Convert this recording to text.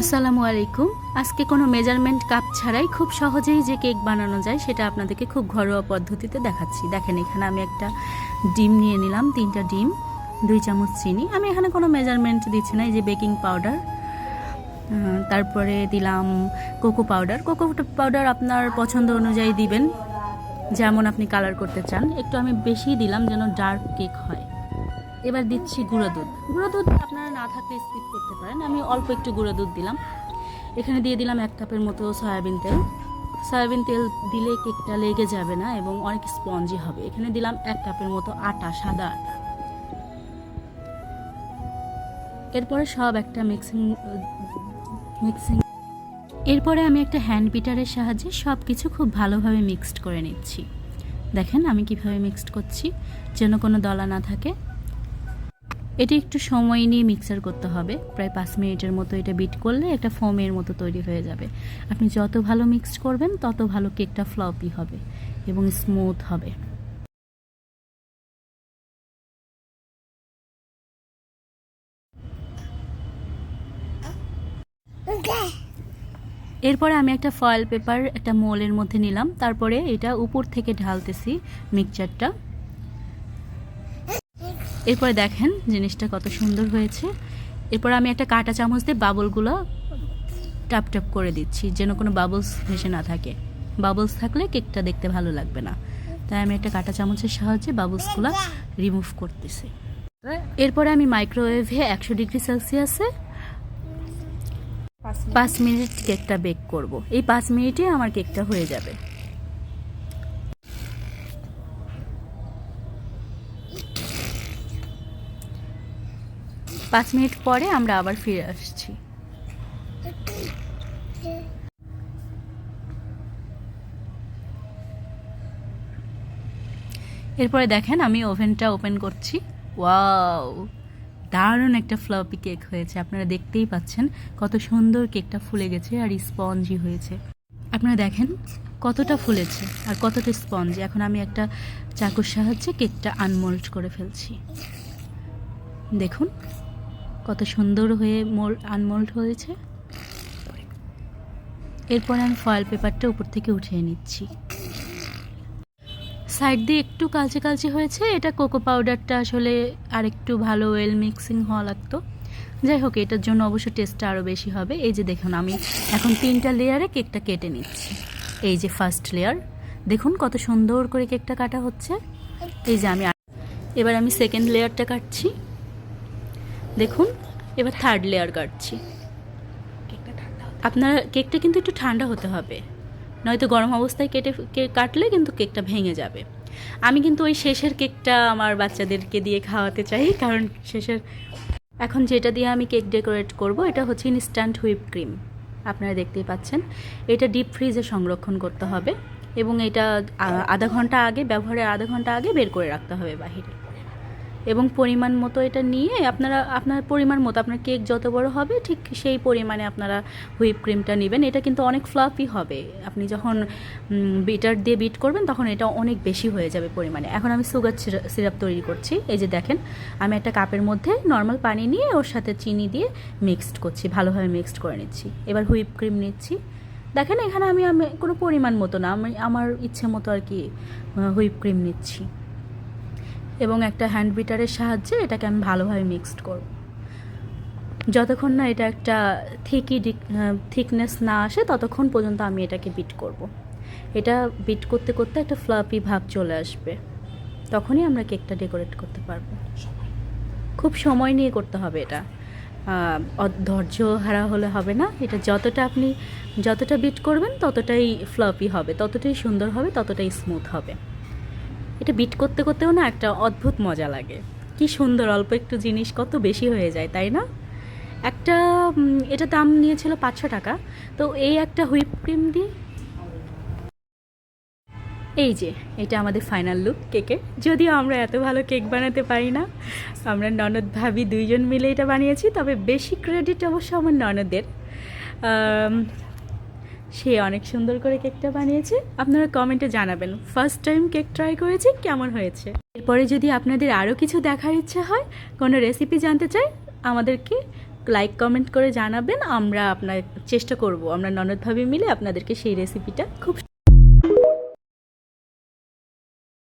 আসসালামু আলাইকুম। আজকে কোনো মেজারমেন্ট কাপ ছাড়াই খুব সহজেই যে কেক বানানো যায় সেটা আপনাদেরকে খুব ঘরোয়া পদ্ধতিতে দেখাচ্ছি। দেখেন, এখানে আমি একটা ডিম নিয়ে নিলাম, 3টা ডিম, 2 চামচ চিনি। আমি এখানে কোনো মেজারমেন্ট দিচ্ছি না। এই যে বেকিং পাউডার, তারপরে দিলাম কোকো পাউডার। কোকো পাউডার আপনার পছন্দ অনুযায়ী দিবেন, যেমন আপনি কালার করতে চান। একটু আমি বেশি দিলাম যেন ডার্ক কেক হয়। এবার দিচ্ছি গুঁড়ো দুধ। গুঁড়ো দুধ আপনারা না থাকলে স্কিপ করতে পারেন। আমি অল্প একটু গুঁড়ো দুধ দিলাম। এখানে দিয়ে দিলাম 1 কাপের মতো সয়াবিন তেল। সয়াবিন তেল দিলে কেকটা লেগে যাবে না এবং অনেক স্পঞ্জি হবে। এখানে দিলাম 1 কাপের মতো আটা, সাদা আটা। এরপরে সব একটা মিক্সিং এরপরে আমি একটা হ্যান্ড বিটারের সাহায্যে সব কিছু খুব ভালোভাবে মিক্সড করে নিচ্ছি। দেখেন আমি কিভাবে মিক্সড করছি, যেন কোনো দলা না থাকে। এটি একটু সময় নিয়ে মিক্সার করতে হবে, প্রায় 5 মিনিটের মতো। এটা বিট করলে একটা ফোমের মতো তৈরি হয়ে যাবে। আপনি যত ভালো মিক্সড করবেন তত ভালো কেকটা ফ্লপি হবে এবং স্মুথ হবে। এরপরে আমি একটা ফয়েল পেপার একটা মোলের মধ্যে নিলাম। তারপরে এটা উপর থেকে ঢালতেছি মিক্সচারটা। এরপরে দেখেন জিনিসটা কত সুন্দর হয়েছে। এরপর আমি একটা কাঁটা চামচ দিয়ে বাবলগুলো টাপ টাপ করে দিচ্ছি, যেন কোনো বাবলস ভেসে না থাকে। বাবলস থাকলে কেকটা দেখতে ভালো লাগবে না, তাই আমি একটা কাঁটা চামচের সাহায্যে বাবলসগুলো রিমুভ করতেছি। এরপরে আমি মাইক্রোওয়েভে 100 ডিগ্রি সেলসিয়াসে 5 মিনিট কেকটা বেক করব। এই 5 মিনিটে আমার কেকটা হয়ে যাবে। পাঁচ মিনিট পরে আমরা আবার ফিরে আসছি। এরপরে দেখেন আমি ওভেনটা ওপেন করছি। ওয়াও, দারুণ একটা ফ্লপি কেক হয়েছে। আপনারা দেখতেই পাচ্ছেন কত সুন্দর কেকটা ফুলে গেছে আর স্পঞ্জি হয়েছে। আপনারা দেখেন কতটা ফুলেছে আর কতটা স্পঞ্জি। এখন আমি একটা চাকুর সাহায্যে কেকটা আনমোল্ড করে ফেলছি। দেখুন কত সুন্দর হয়ে আনমোল্ড হয়েছে। এরপর আমি ফয়েল পেপারটা উপর থেকে উঠিয়ে নিচ্ছি। সাইড দিয়ে একটু কালচে কালচে হয়েছে। এটা কোকো পাউডারটা আসলে আর একটু ভালো ওয়েল মিক্সিং হওয়া লাগতো। যাই হোক, এটার জন্য অবশ্য টেস্টটা আরও বেশি হবে। এই যে দেখুন আমি এখন 3টা লেয়ারে কেকটা কেটে নিচ্ছি। এই যে ফার্স্ট লেয়ার, দেখুন কত সুন্দর করে কেকটা কাটা হচ্ছে। এই যে এবার আমি সেকেন্ড লেয়ারটা কাটছি। দেখুন এবার থার্ড লেয়ার কাটছি। আপনার কেকটা কিন্তু একটু ঠান্ডা হতে হবে, নয়তো গরম অবস্থায় কাটলে কিন্তু কেকটা ভেঙে যাবে। আমি কিন্তু ওই শেষের কেকটা আমার বাচ্চাদেরকে দিয়ে খাওয়াতে চাই, কারণ এখন যেটা দিয়ে আমি কেক ডেকোরেট করব এটা হচ্ছে ইনস্ট্যান্ট হুইপ ক্রিম। আপনারা দেখতেই পাচ্ছেন। এটা ডিপ ফ্রিজে সংরক্ষণ করতে হবে এবং এটা ব্যবহারের আধা ঘন্টা আগে বের করে রাখতে হবে বাহিরে। এবং পরিমাণ মতো এটা নিয়ে আপনার পরিমাণ মতো, আপনার কেক যত বড় হবে ঠিক সেই পরিমাণে আপনারা হুইপ ক্রিমটা নেবেন। এটা কিন্তু অনেক ফ্লাফি হবে। আপনি যখন বিটার দিয়ে বিট করবেন তখন এটা অনেক বেশি হয়ে যাবে পরিমাণে। এখন আমি সুগার সিরাপ তৈরি করছি। এই যে দেখেন আমি একটা কাপের মধ্যে নর্মাল পানি নিয়ে ওর সাথে চিনি দিয়ে মিক্সড করছি, ভালোভাবে মিক্সড করে নিচ্ছি। এবার হুইপ ক্রিম নিচ্ছি। দেখেন এখানে আমি কোনো পরিমাণ মতো না, আমি আমার ইচ্ছে মতো আর কি হুইপ ক্রিম নিচ্ছি এবং একটা হ্যান্ড বিটারের সাহায্যে এটাকে আমি ভালোভাবে মিক্সড করব। যতক্ষণ না এটা একটা থিকনেস না আসে ততক্ষণ পর্যন্ত আমি এটাকে বিট করব। এটা বিট করতে করতে একটা ফ্লাফি ভাব চলে আসবে, তখনই আমরা কেকটা ডেকোরেট করতে পারবো। খুব সময় নিয়ে করতে হবে এটা, ধৈর্য হারা হলে হবে না। এটা যতটা বিট করবেন ততটাই ফ্লাফি হবে, ততটাই সুন্দর হবে, ততটাই স্মুথ হবে। এটা বিট করতে করতেও না একটা অদ্ভুত মজা লাগে। কি সুন্দর, অল্প একটু জিনিস কত বেশি হয়ে যায়, তাই না? এটা দাম নিয়েছিল 500 টাকা। তো এই একটা হুইপ ক্রিম দিয়ে এই যে এটা আমাদের ফাইনাল লুক কেকে। যদিও আমরা এত ভালো কেক বানাতে পারি না, আমরা ননদ ভাবি 2জন মিলে এটা বানিয়েছি। তবে বেশি ক্রেডিট অবশ্য আমার ননদের। সে অনেক সুন্দর করে কেকটা বানিয়েছে। আপনারা কমেন্টে জানাবেন ফার্স্ট টাইম কেক ট্রাই করেছি কেমন হয়েছে। এরপরে যদি আপনাদের আরও কিছু দেখার ইচ্ছে হয়, কোনো রেসিপি জানতে চাই, আমাদেরকে লাইক কমেন্ট করে জানাবেন, আমরা চেষ্টা করব আমরা ননদ ভাবি মিলে আপনাদেরকে সেই রেসিপিটা খুব